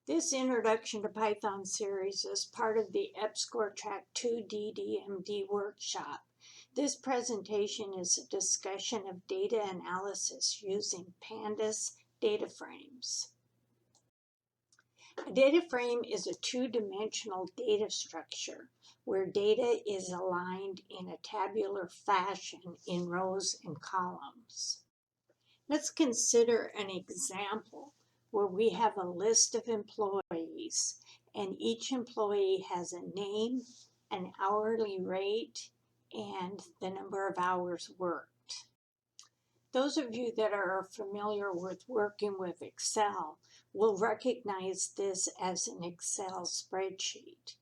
This Introduction to Python series is part of the EPSCoR Track 2 DDMD workshop. This presentation is a discussion of data analysis using Pandas data frames. A data frame is a two-dimensional data structure where data is aligned in a tabular fashion in rows and columns. Let's consider an example where we have a list of employees and each employee has a name, an hourly rate, and the number of hours worked. Those of you that are familiar with working with Excel will recognize this as an Excel spreadsheet.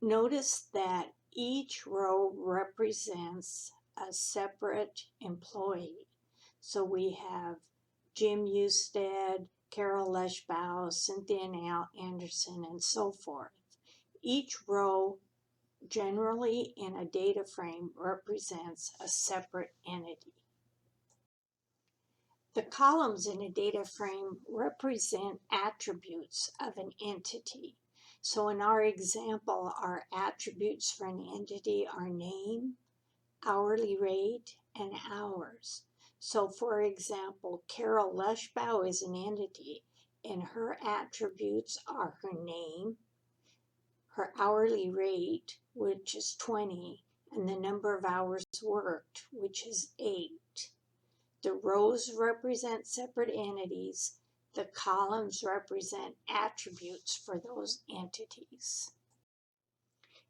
Notice that each row represents a separate employee. So we have Jim Usted, Carol Leschbau, Cynthia Anderson, and so forth. Each row, generally in a data frame, represents a separate entity. The columns in a data frame represent attributes of an entity. So in our example, our attributes for an entity are name, hourly rate, and hours. So for example, Carol Leschbau is an entity and her attributes are her name, her hourly rate, which is 20, and the number of hours worked, which is 8. The rows represent separate entities. The columns represent attributes for those entities.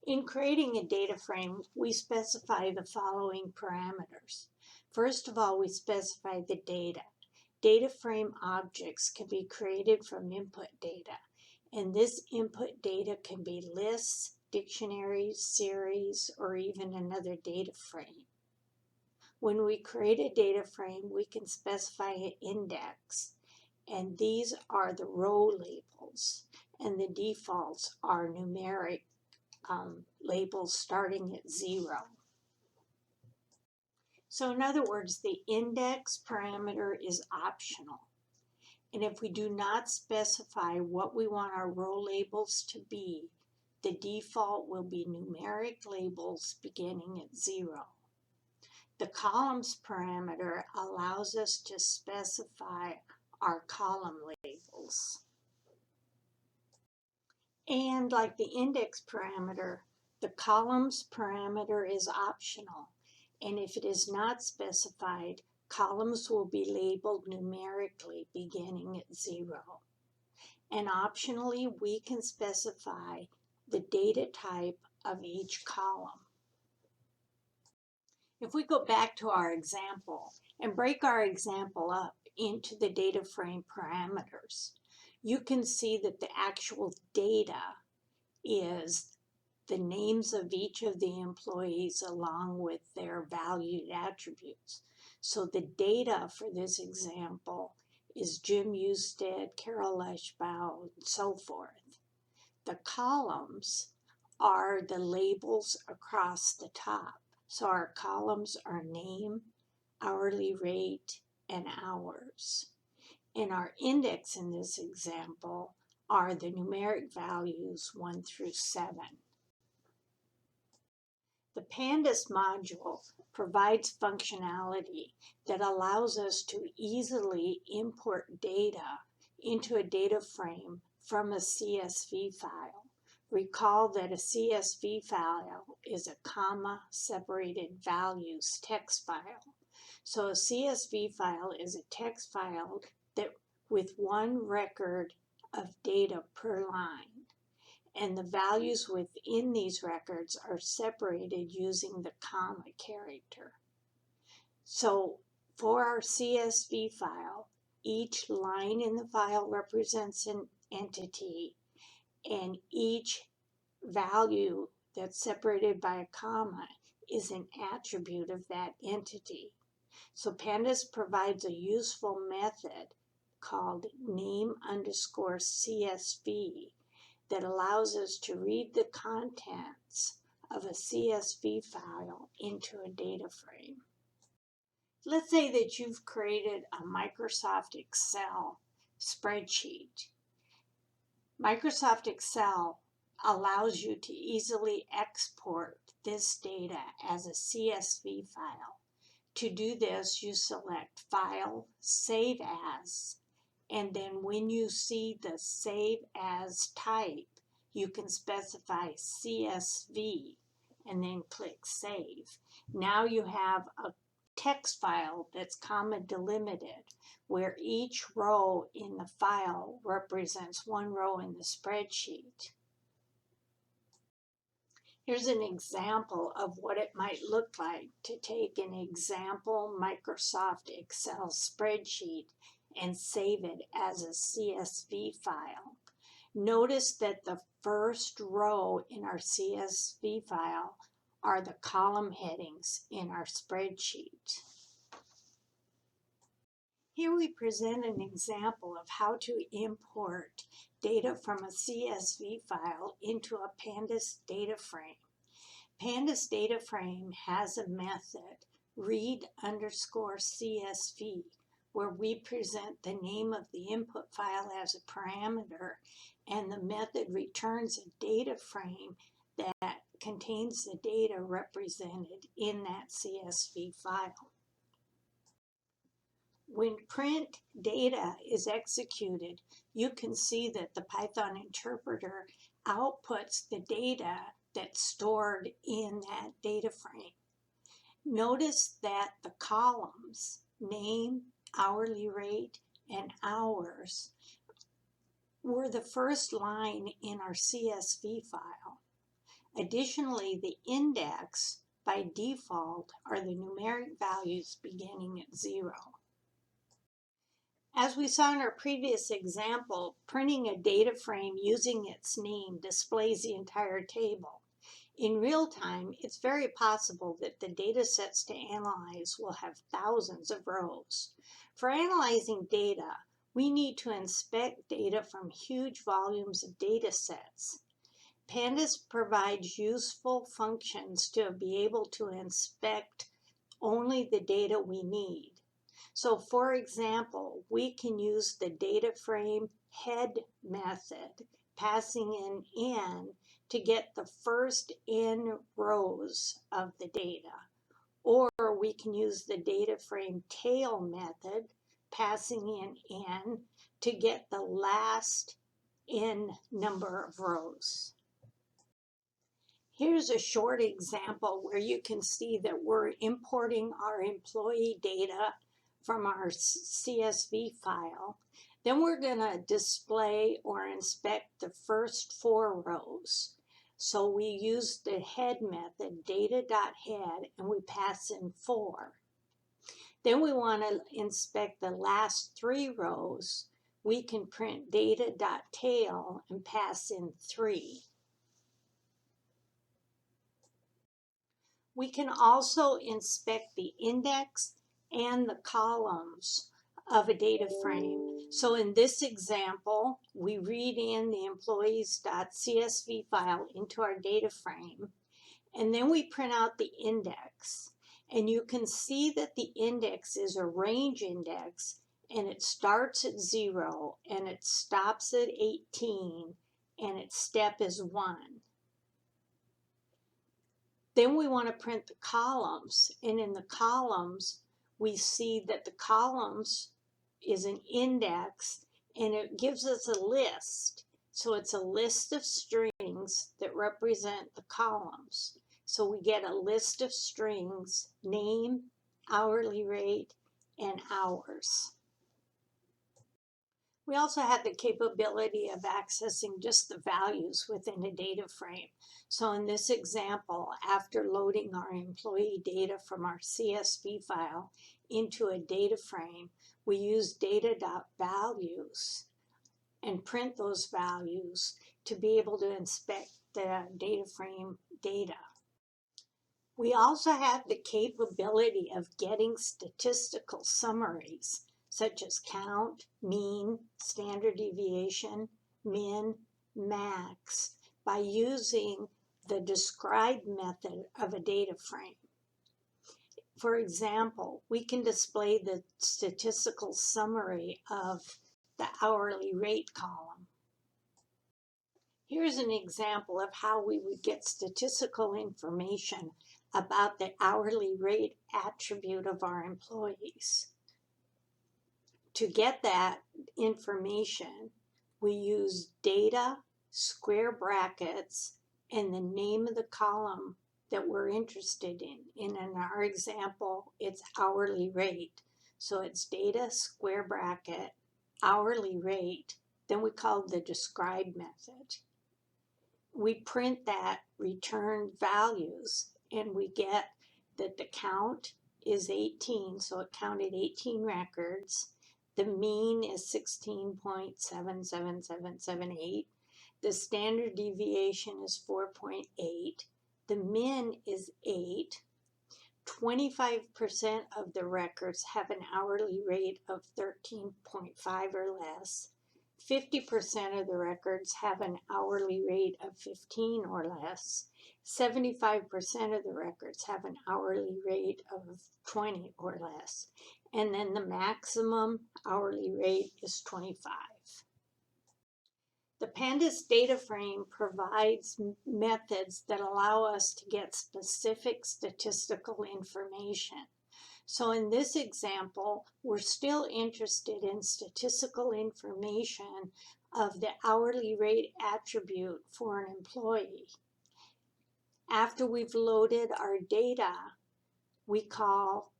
In creating a data frame, we specify the following parameters. First of all, we specify the data. Data frame objects can be created from input data, and this input data can be lists, dictionaries, series, or even another data frame. When we create a data frame, we can specify an index, and these are the row labels, and the defaults are numeric labels starting at 0. So in other words, the index parameter is optional. And if we do not specify what we want our row labels to be, the default will be numeric labels beginning at 0. The columns parameter allows us to specify our column labels. And like the index parameter, the columns parameter is optional. And if it is not specified, columns will be labeled numerically beginning at 0. And optionally, we can specify the data type of each column. If we go back to our example and break our example up into the data frame parameters, you can see that the actual data is the names of each of the employees along with their valued attributes. So the data for this example is Jim Usted, Carol Leschbau, and so forth. The columns are the labels across the top. So our columns are name, hourly rate, and hours. And our index in this example are the numeric values 1 through 7. The Pandas module provides functionality that allows us to easily import data into a data frame from a CSV file. Recall that a CSV file is a comma-separated values text file. So a CSV file is a text file that with one record of data per line. And the values within these records are separated using the comma character. So for our CSV file, each line in the file represents an entity, and each value that's separated by a comma is an attribute of that entity. So Pandas provides a useful method called name_CSV that allows us to read the contents of a CSV file into a data frame. Let's say that you've created a Microsoft Excel spreadsheet Microsoft Excel allows you to easily export this data as a CSV file. To do this, you select File, Save As, and then when you see the Save As type, you can specify CSV and then click Save. Now you have a text file that's comma delimited, where each row in the file represents one row in the spreadsheet. Here's an example of what it might look like to take an example Microsoft Excel spreadsheet and save it as a CSV file. Notice that the first row in our CSV file are the column headings in our spreadsheet. Here we present an example of how to import data from a CSV file into a Pandas data frame. Pandas data frame has a method, read_CSV, where we present the name of the input file as a parameter, and the method returns a data frame that contains the data represented in that CSV file. When print data is executed, you can see that the Python interpreter outputs the data that's stored in that data frame. Notice that the columns, name, hourly rate, and hours, were the first line in our CSV file. Additionally, the index by default are the numeric values beginning at 0. As we saw in our previous example, printing a data frame using its name displays the entire table. In real time, it's very possible that the data sets to analyze will have thousands of rows. For analyzing data, we need to inspect data from huge volumes of data sets. Pandas provides useful functions to be able to inspect only the data we need. So for example, we can use the data frame head method, passing in n to get the first n rows of the data. Or we can use the data frame tail method, passing in n to get the last n number of rows. Here's a short example where you can see that we're importing our employee data from our CSV file. Then we're going to display or inspect the first 4 rows. So we use the head method, data.head, and we pass in 4. Then we want to inspect the last 3 rows. We can print data.tail and pass in 3. We can also inspect the index and the columns of a data frame. So in this example, we read in the employees.csv file into our data frame, and then we print out the index. And you can see that the index is a range index, and it starts at 0, and it stops at 18, and its step is 1. Then we want to print the columns, and in the columns, we see that the columns is an index, and it gives us a list. So it's a list of strings that represent the columns. So we get a list of strings, name, hourly rate, and hours. We also have the capability of accessing just the values within a data frame. So in this example, after loading our employee data from our CSV file into a data frame, we use data.values and print those values to be able to inspect the data frame data. We also have the capability of getting statistical summaries, such as count, mean, standard deviation, min, max, by using the describe method of a data frame. For example, we can display the statistical summary of the hourly rate column. Here's an example of how we would get statistical information about the hourly rate attribute of our employees. To get that information, we use data, square brackets, and the name of the column that we're interested in. And in our example, it's hourly rate. So it's data, square bracket, hourly rate. Then we call the describe method. We print that return values, and we get that the count is 18, so it counted 18 records. The mean is 16.77778. The standard deviation is 4.8. The min is 8. 25% of the records have an hourly rate of 13.5 or less. 50% of the records have an hourly rate of 15 or less. 75% of the records have an hourly rate of 20 or less. And then the maximum hourly rate is 25. The Pandas data frame provides methods that allow us to get specific statistical information. So in this example, we're still interested in statistical information of the hourly rate attribute for an employee. After we've loaded our data, we call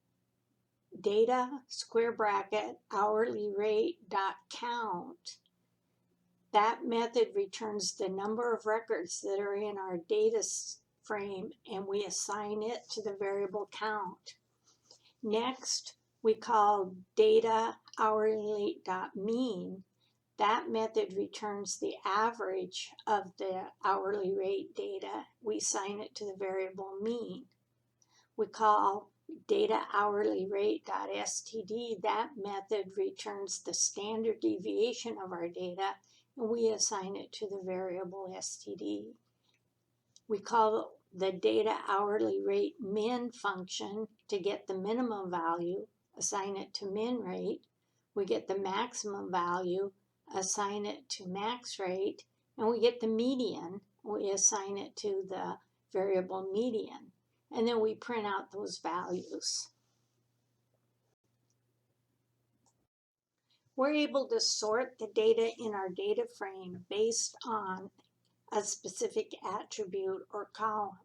data square bracket hourly rate dot count. That method returns the number of records that are in our data frame, and we assign it to the variable count. Next, we call data hourly dot mean. That method returns the average of the hourly rate data. We assign it to the variable mean. We call data hourly rate dot std. That method returns the standard deviation of our data, and we assign it to the variable std. We call the data hourly rate min function to get the minimum value, assign it to min rate. We get the maximum value, assign it to max rate, and we get the median. We assign it to the variable median, and then we print out those values. We're able to sort the data in our data frame based on a specific attribute or column.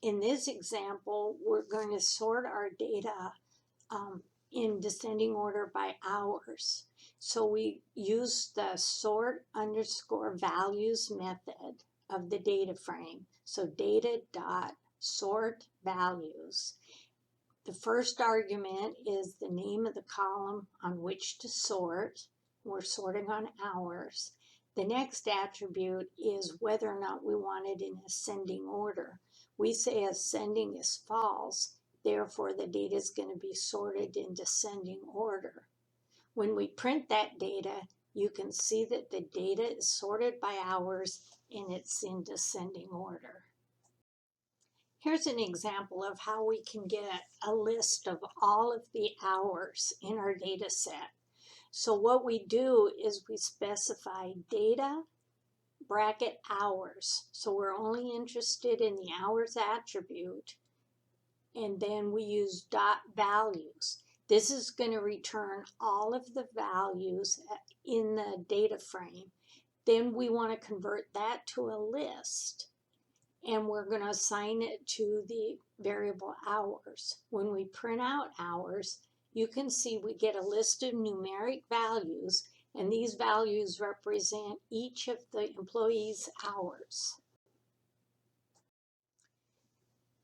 In this example, we're going to sort our data in descending order by hours. So we use the sort underscore values method of the data frame. So data dot sort values. The first argument is the name of the column on which to sort. We're sorting on hours. The next attribute is whether or not we want it in ascending order. We say ascending is false, therefore the data is going to be sorted in descending order. When we print that data, you can see that the data is sorted by hours and it's in descending order. Here's an example of how we can get a list of all of the hours in our data set. So what we do is we specify data bracket hours. So we're only interested in the hours attribute, and then we use dot values. This is going to return all of the values in the data frame. Then we want to convert that to a list, and we're going to assign it to the variable hours. When we print out hours, you can see we get a list of numeric values, and these values represent each of the employees' hours.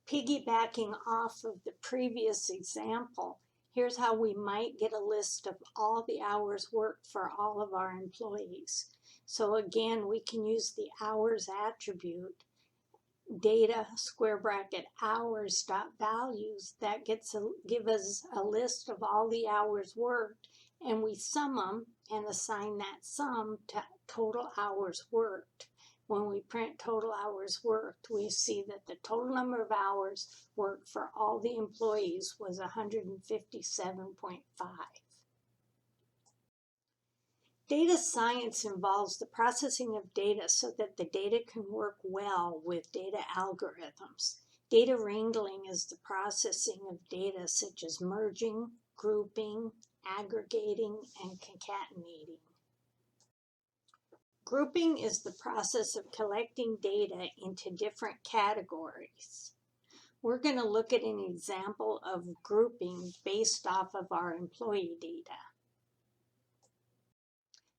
Piggybacking off of the previous example, here's how we might get a list of all the hours worked for all of our employees. So again, we can use the hours attribute, data square bracket hours dot values. That give us a list of all the hours worked, and we sum them and assign that sum to total hours worked. When we print total hours worked, we see that the total number of hours worked for all the employees was 157.5. Data science involves the processing of data so that the data can work well with data algorithms. Data wrangling is the processing of data such as merging, grouping, aggregating, and concatenating. Grouping is the process of collecting data into different categories. We're going to look at an example of grouping based off of our employee data.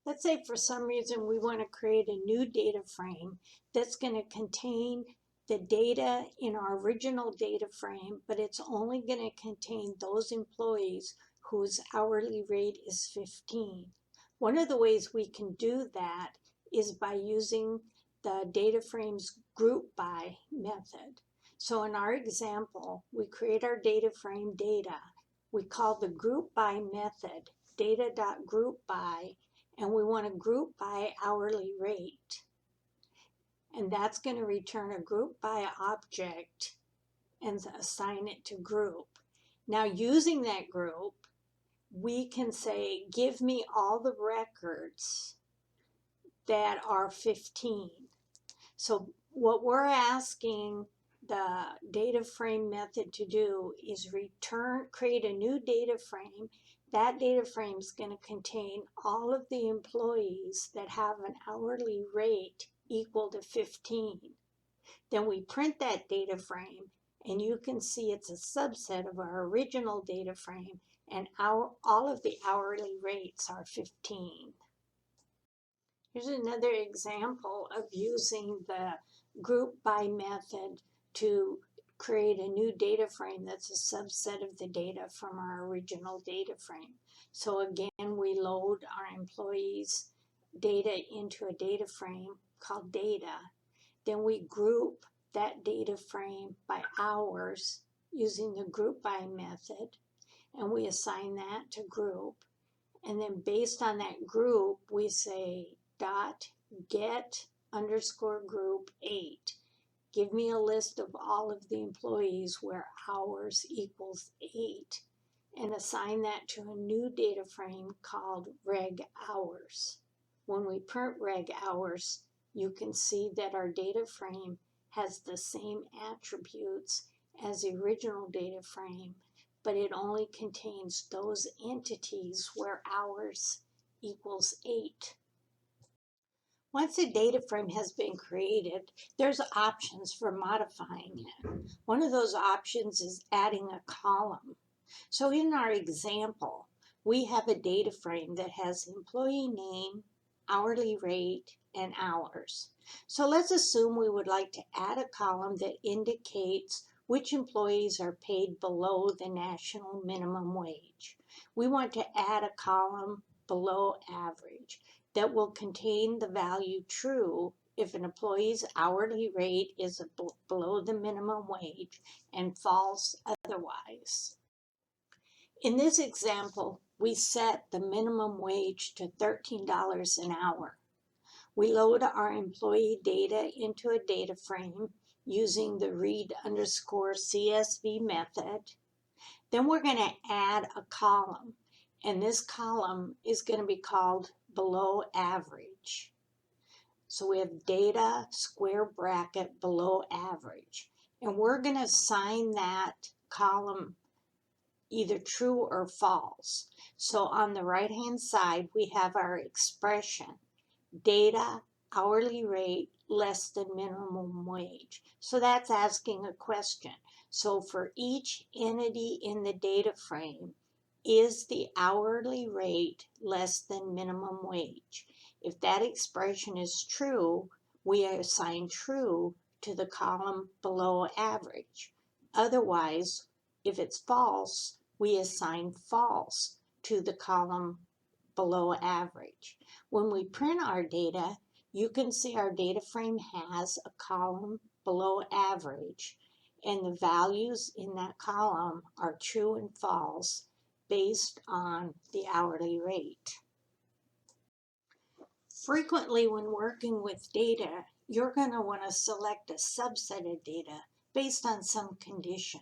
Let's say for some reason we want to create a new data frame that's going to contain the data in our original data frame, but it's only going to contain those employees whose hourly rate is 15. One of the ways we can do that is by using the data frame's group by method. So in our example, we create our data frame data. We call the group by method data.groupBy, and we want to group by hourly rate. And that's going to return a group by object and assign it to group. Now using that group, we can say, give me all the records that are 15. So what we're asking the data frame method to do is create a new data frame. That data frame is going to contain all of the employees that have an hourly rate equal to 15. Then we print that data frame, and you can see it's a subset of our original data frame, and all of the hourly rates are 15. Here's another example of using the group by method to create a new data frame that's a subset of the data from our original data frame. So again, we load our employees' data into a data frame called data. Then we group that data frame by hours using the group by method, and we assign that to group. And then based on that group, we say dot get underscore group 8. Give me a list of all of the employees where hours equals 8, and assign that to a new data frame called reg hours. When we print reg hours, you can see that our data frame has the same attributes as the original data frame, but it only contains those entities where hours equals 8. Once a data frame has been created, there's options for modifying it. One of those options is adding a column. So in our example, we have a data frame that has employee name, hourly rate, and hours. So let's assume we would like to add a column that indicates which employees are paid below the national minimum wage. We want to add a column below average that will contain the value true if an employee's hourly rate is below the minimum wage and false otherwise. In this example, we set the minimum wage to $13 an hour. We load our employee data into a data frame using the read underscore CSV method. Then we're going to add a column, and this column is going to be called below average. So we have data square bracket below average, and we're going to assign that column either true or false. So on the right hand side, we have our expression, data hourly rate less than minimum wage. So that's asking a question. So for each entity in the data frame, is the hourly rate less than minimum wage? If that expression is true, we assign true to the column below average. Otherwise, if it's false, we assign false to the column below average. When we print our data, you can see our data frame has a column below average, and the values in that column are true and false based on the hourly rate. Frequently when working with data, you're going to want to select a subset of data based on some condition.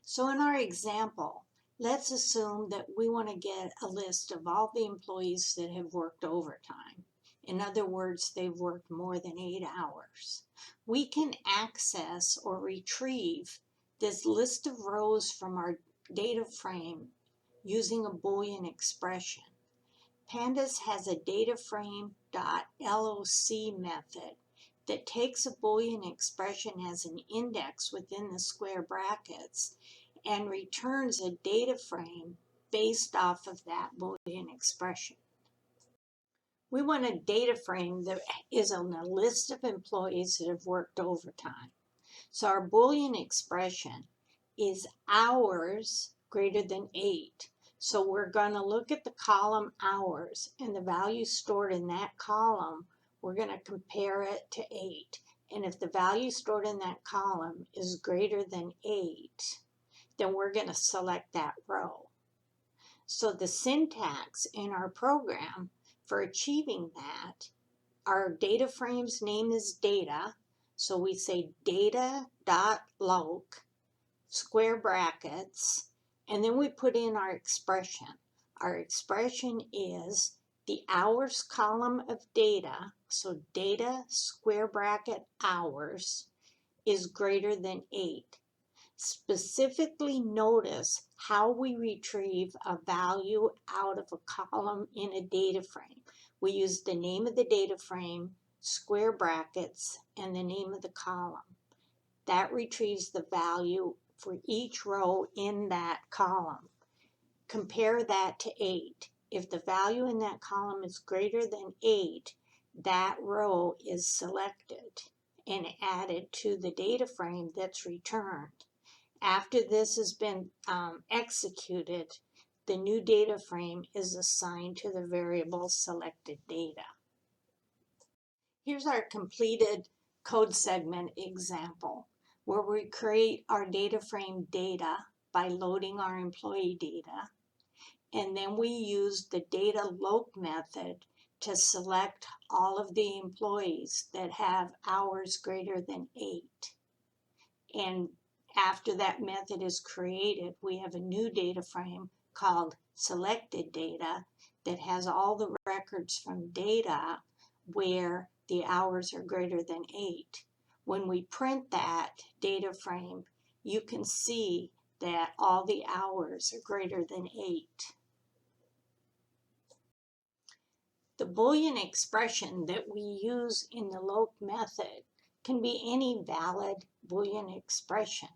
So in our example, Let's assume that we want to get a list of all the employees that have worked overtime. In other words, they've worked more than 8 hours. We can access or retrieve this list of rows from our data frame using a Boolean expression. Pandas has a dataframe.loc method that takes a Boolean expression as an index within the square brackets and returns a data frame based off of that Boolean expression. We want a data frame that is on a list of employees that have worked overtime. So our Boolean expression is hours greater than 8. So we're going to look at the column hours, and the value stored in that column, we're going to compare it to 8. And if the value stored in that column is greater than 8, then we're going to select that row. So the syntax in our program for achieving that, our data frame's name is data. So we say data.loc, square brackets, and then we put in our expression. Our expression is the hours column of data, so data square bracket hours is greater than 8. Specifically notice how we retrieve a value out of a column in a data frame. We use the name of the data frame, square brackets, and the name of the column. That retrieves the value for each row in that column. Compare that to 8. If the value in that column is greater than 8, that row is selected and added to the data frame that's returned. After this has been executed, the new data frame is assigned to the variable selected data. Here's our completed code segment example, where we create our data frame data by loading our employee data, and then we use the data.loc method to select all of the employees that have hours greater than 8. And after that method is created, we have a new data frame called selected data that has all the records from data where the hours are greater than 8. When we print that data frame, you can see that all the hours are greater than 8. The Boolean expression that we use in the loc method can be any valid Boolean expression.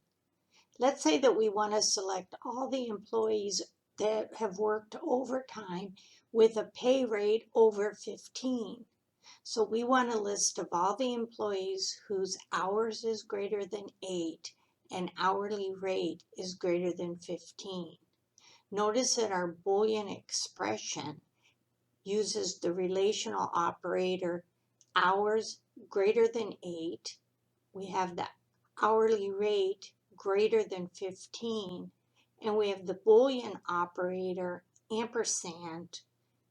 Let's say that we want to select all the employees that have worked overtime with a pay rate over 15. So we want a list of all the employees whose hours is greater than 8 and hourly rate is greater than 15. Notice that our Boolean expression uses the relational operator hours greater than 8. We have the hourly rate greater than 15, and we have the Boolean operator ampersand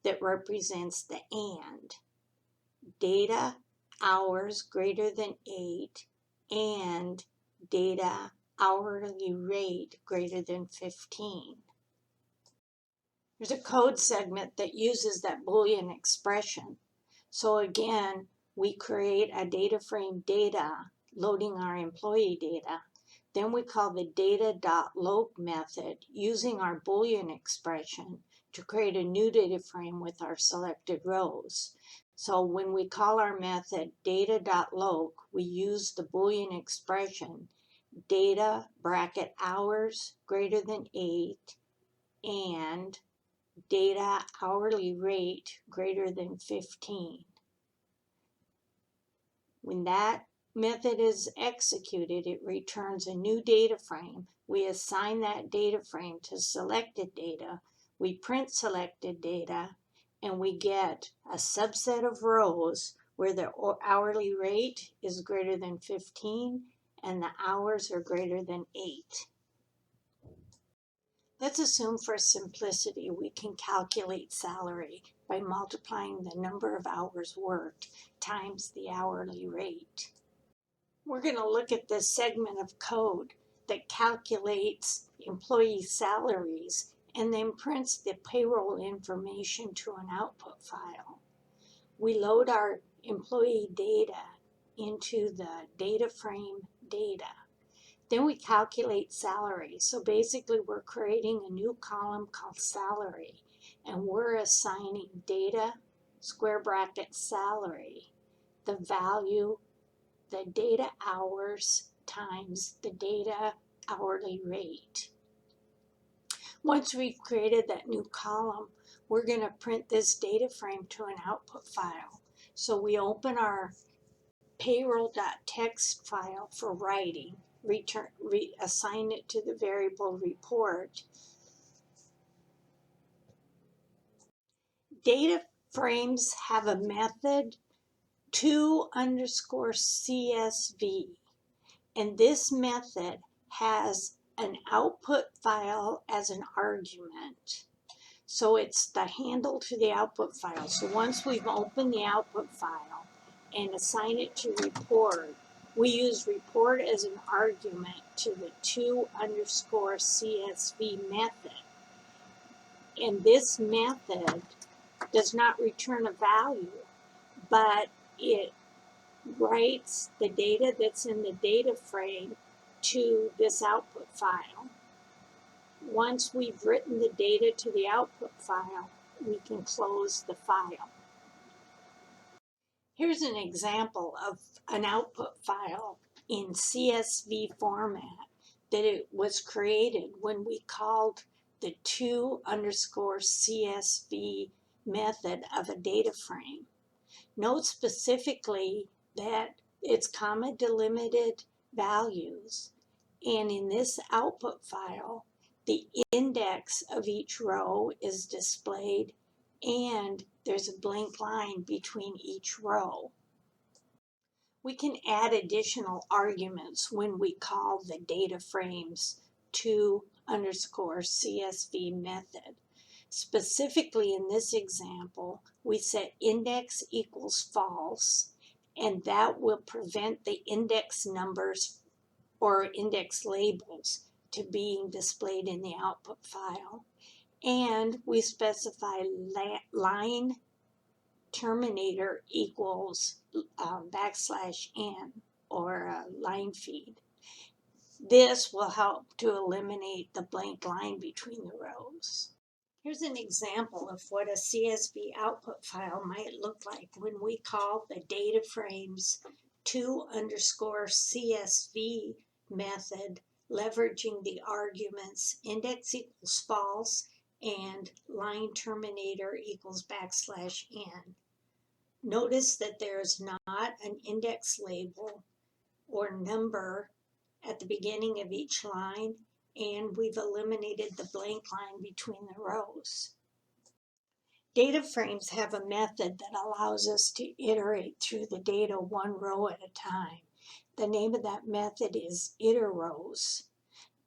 that represents the and. Data hours greater than 8 and data hourly rate greater than 15. There's a code segment that uses that Boolean expression. So again, we create a data frame data loading our employee data. Then we call the data.loc method using our Boolean expression to create a new data frame with our selected rows. So when we call our method data.loc, we use the Boolean expression data bracket hours greater than 8 and data hourly rate greater than 15. When that method is executed, it returns a new data frame. We assign that data frame to selected data. We print selected data, and we get a subset of rows where the hourly rate is greater than 15 and the hours are greater than 8. Let's assume for simplicity we can calculate salary by multiplying the number of hours worked times the hourly rate. We're going to look at this segment of code that calculates employee salaries and then prints the payroll information to an output file. We load our employee data into the data frame data. Then we calculate salary. So basically we're creating a new column called salary, and we're assigning data, square bracket salary, the value, the data hours times the data hourly rate. Once we've created that new column, we're going to print this data frame to an output file. So we open our payroll.txt file for writing, assign it to the variable report. Data frames have a method to_CSV, and this method has an output file as an argument. So it's the handle to the output file. So once we've opened the output file and assign it to report, we use report as an argument to the to_CSV method. And this method does not return a value, but it writes the data that's in the data frame to this output file. Once we've written the data to the output file, we can close the file. Here's an example of an output file in CSV format that it was created when we called the to_CSV method of a data frame. Note specifically that it's comma delimited values, and in this output file, the index of each row is displayed and there's a blank line between each row. We can add additional arguments when we call the data frames to_CSV method. Specifically in this example, we set index equals false, and that will prevent the index numbers or index labels to being displayed in the output file. And we specify line terminator equals \n or line feed. This will help to eliminate the blank line between the rows. Here's an example of what a CSV output file might look like when we call the data frames to_CSV method, leveraging the arguments index equals false and line terminator equals \n. Notice that there's not an index label or number at the beginning of each line, and we've eliminated the blank line between the rows. Data frames have a method that allows us to iterate through the data one row at a time. The name of that method is iterrows.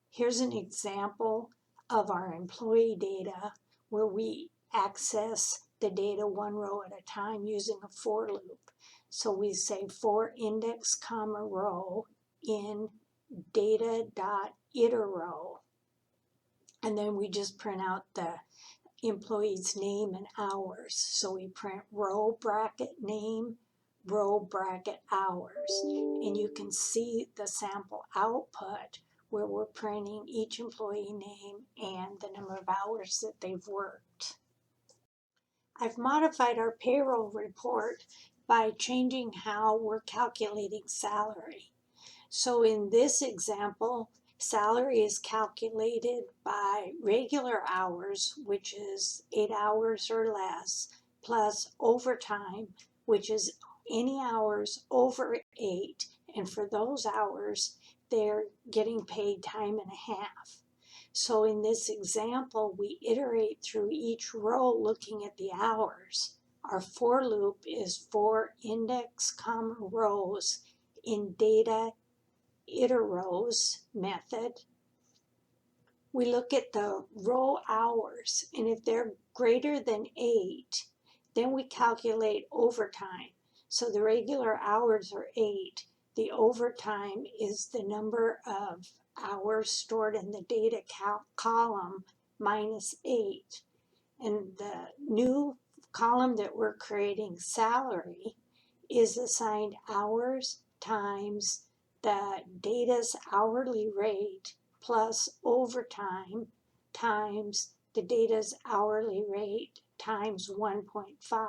Here's an example of our employee data where we access the data one row at a time using a for loop. So we say for index comma row in data.iterrow, and then we just print out the employee's name and hours. So we print row bracket name, row bracket hours, and you can see the sample output where we're printing each employee name and the number of hours that they've worked. I've modified our payroll report by changing how we're calculating salary. So in this example, salary is calculated by regular hours, which is 8 hours or less, plus overtime, which is any hours over 8. And for those hours, they're getting paid time and a half. So in this example, we iterate through each row looking at the hours. Our for loop is for index comma rows in data iterrows method. We look at the row hours, and if they're greater than 8, then we calculate overtime. So the regular hours are 8. The overtime is the number of hours stored in the data column minus 8. And the new column that we're creating, salary, is assigned hours times the data's hourly rate plus overtime times the data's hourly rate times 1.5.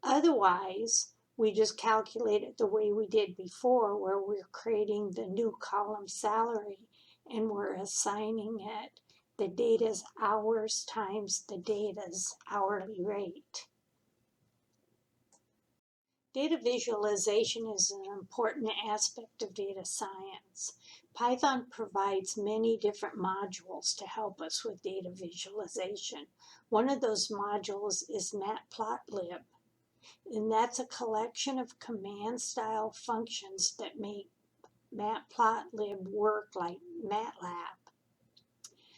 Otherwise, we just calculate it the way we did before, where we're creating the new column salary and we're assigning it the data's hours times the data's hourly rate. Data visualization is an important aspect of data science. Python provides many different modules to help us with data visualization. One of those modules is matplotlib, and that's a collection of command-style functions that make matplotlib work like MATLAB.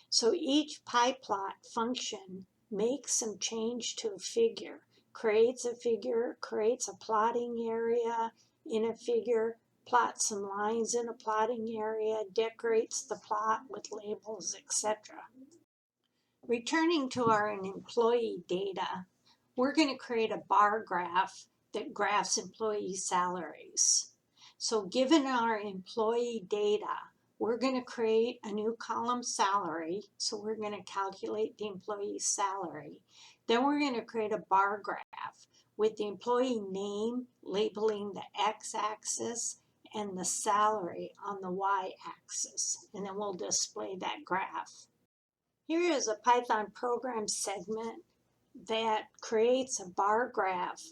So each pyplot function makes some change to a figure, creates a figure, creates a plotting area in a figure, plots some lines in a plotting area, decorates the plot with labels, etc. Returning to our employee data, we're going to create a bar graph that graphs employee salaries. So given our employee data, we're going to create a new column salary. So we're going to calculate the employee's salary. Then we're going to create a bar graph with the employee name labeling the x-axis and the salary on the y-axis. And then we'll display that graph. Here is a Python program segment that creates a bar graph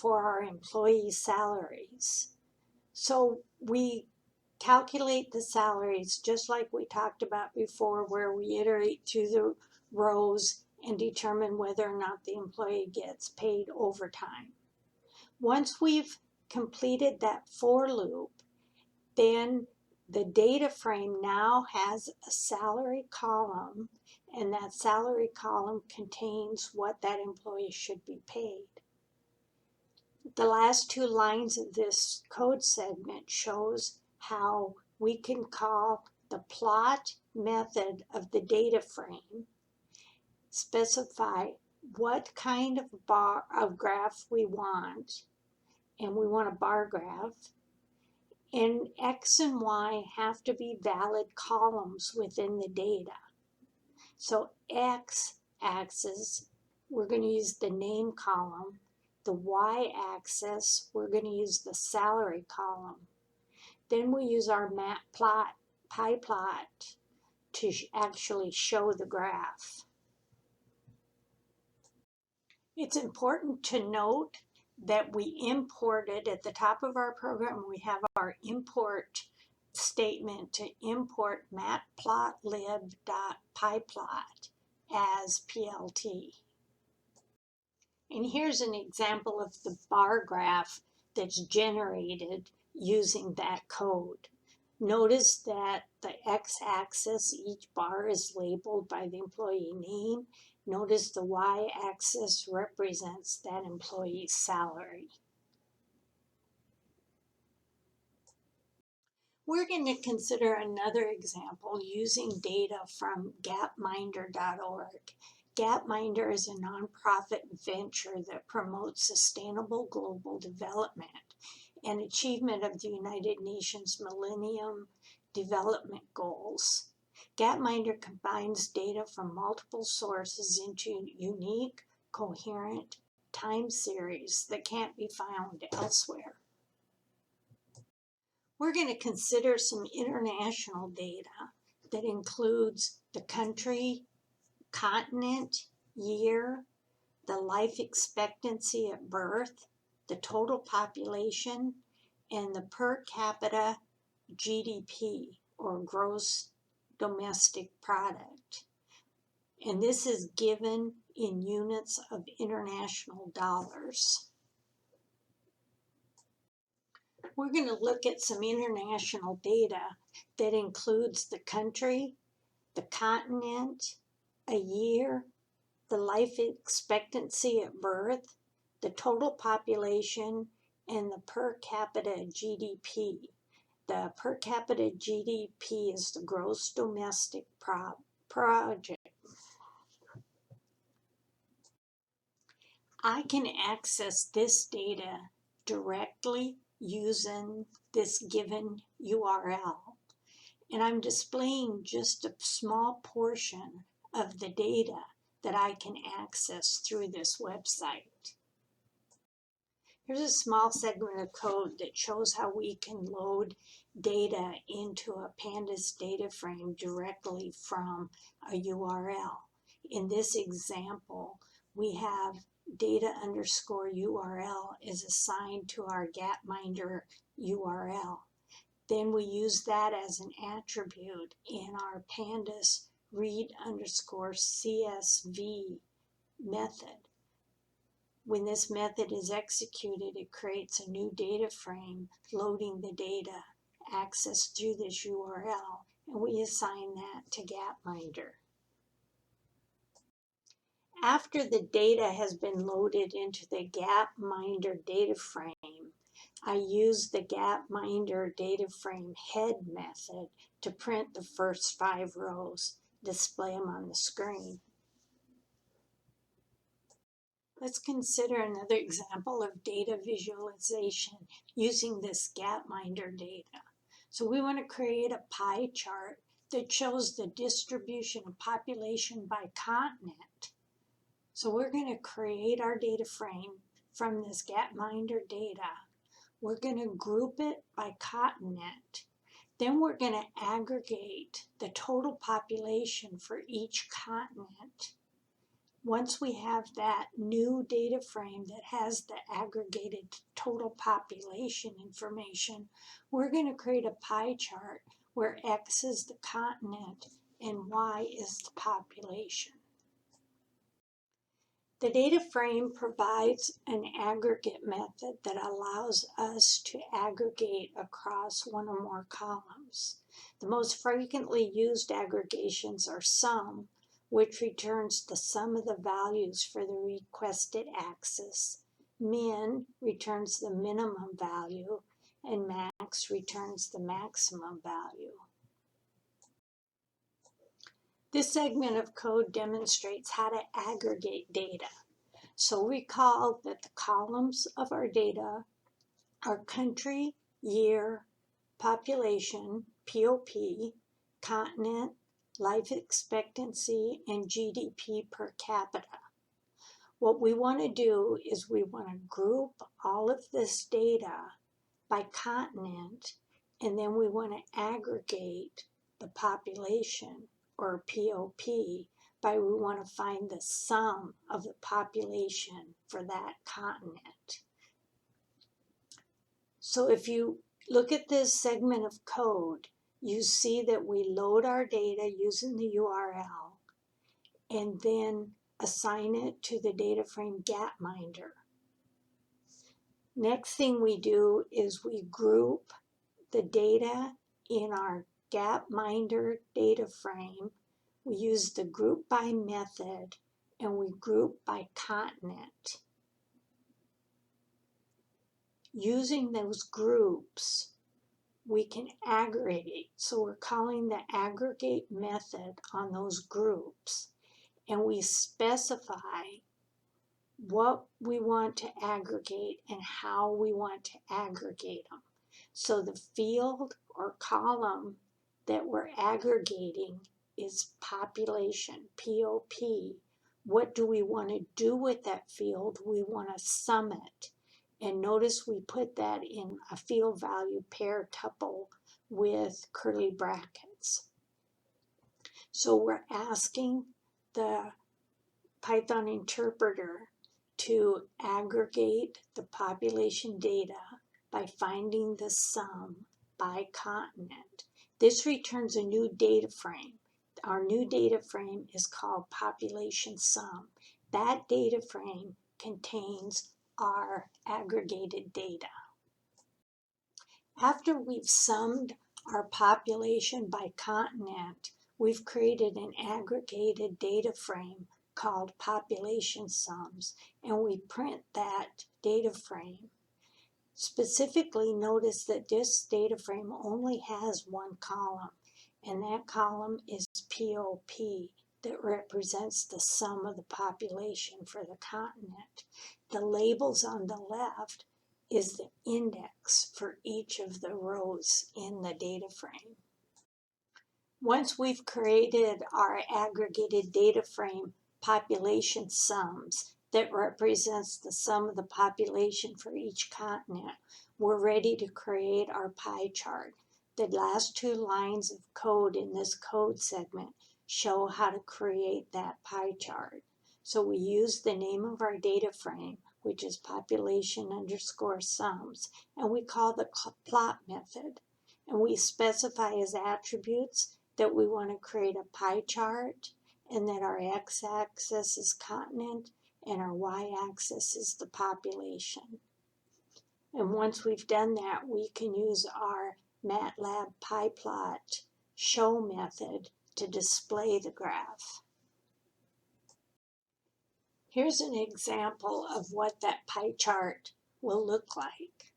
for our employee salaries. So we calculate the salaries just like we talked about before, where we iterate through the rows and determine whether or not the employee gets paid overtime. Once we've completed that for loop, then the data frame now has a salary column, and that salary column contains what that employee should be paid. The last two lines of this code segment shows how we can call the plot method of the data frame, specify what kind of graph we want, and we want a bar graph, and X and Y have to be valid columns within the data. So X-axis, we're going to use the name column. The Y-axis, we're going to use the salary column. Then we use our pyplot to actually show the graph. It's important to note that we imported at the top of our program, we have our import statement to import matplotlib.pyplot as PLT. And here's an example of the bar graph that's generated using that code. Notice that the x-axis, each bar is labeled by the employee name. Notice the y-axis represents that employee's salary. We're going to consider another example using data from gapminder.org. Gapminder is a nonprofit venture that promotes sustainable global development and achievement of the United Nations Millennium Development Goals. Gapminder combines data from multiple sources into unique, coherent time series that can't be found elsewhere. We're going to consider some international data that includes the country, continent, year, the life expectancy at birth, the total population, and the per capita GDP, or gross domestic product. And this is given in units of international dollars. We're going to look at some international data that includes the country, the continent, a year, the life expectancy at birth, the total population, and the per capita GDP. the per capita GDP is the gross domestic product. I can access this data directly using this given URL. And I'm displaying just a small portion of the data that I can access through this website. Here's a small segment of code that shows how we can load data into a Pandas data frame directly from a URL. In this example, we have data underscore URL is assigned to our Gapminder URL. Then we use that as an attribute in our Pandas read underscore CSV method. When this method is executed, it creates a new data frame loading the data accessed through this URL, and we assign that to Gapminder. After the data has been loaded into the Gapminder data frame, I use the Gapminder data frame head method to print the first 5 rows, display them on the screen. Let's consider another example of data visualization using this Gapminder data. So we want to create a pie chart that shows the distribution of population by continent. So we're going to create our data frame from this Gapminder data. We're going to group it by continent. Then we're going to aggregate the total population for each continent. Once we have that new data frame that has the aggregated total population information, we're going to create a pie chart where X is the continent and Y is the population. The data frame provides an aggregate method that allows us to aggregate across one or more columns. The most frequently used aggregations are sum, which returns the sum of the values for the requested axis, min returns the minimum value, and max returns the maximum value. This segment of code demonstrates how to aggregate data. So recall that the columns of our data are country, year, population, POP, continent, life expectancy, and GDP per capita. What we want to do is we want to group all of this data by continent, and then we want to aggregate the population, or POP, by we want to find the sum of the population for that continent. So if you look at this segment of code, you see that we load our data using the URL and then assign it to the data frame Gapminder. Next thing we do is we group the data in our Gapminder data frame. We use the group by method and we group by continent. Using those groups, we can aggregate. So we're calling the aggregate method on those groups, and we specify what we want to aggregate and how we want to aggregate them. So the field or column that we're aggregating is population, POP. What do we want to do with that field? We want to sum it. And notice we put that in a field value pair tuple with curly brackets. So we're asking the Python interpreter to aggregate the population data by finding the sum by continent. This returns a new data frame. Our new data frame is called population sum. That data frame contains our aggregated data. After we've summed our population by continent, we've created an aggregated data frame called population sums, and we print that data frame. Specifically, notice that this data frame only has one column, and that column is POP, that represents the sum of the population for the continent. The labels on the left is the index for each of the rows in the data frame. Once we've created our aggregated data frame population sums that represents the sum of the population for each continent, we're ready to create our pie chart. The last two lines of code in this code segment show how to create that pie chart. So we use the name of our data frame, which is population_sums, and we call the plot method. And we specify as attributes that we want to create a pie chart and that our x-axis is continent and our y-axis is the population. And once we've done that, we can use our MATLAB PyPlot show method to display the graph. Here's an example of what that pie chart will look like.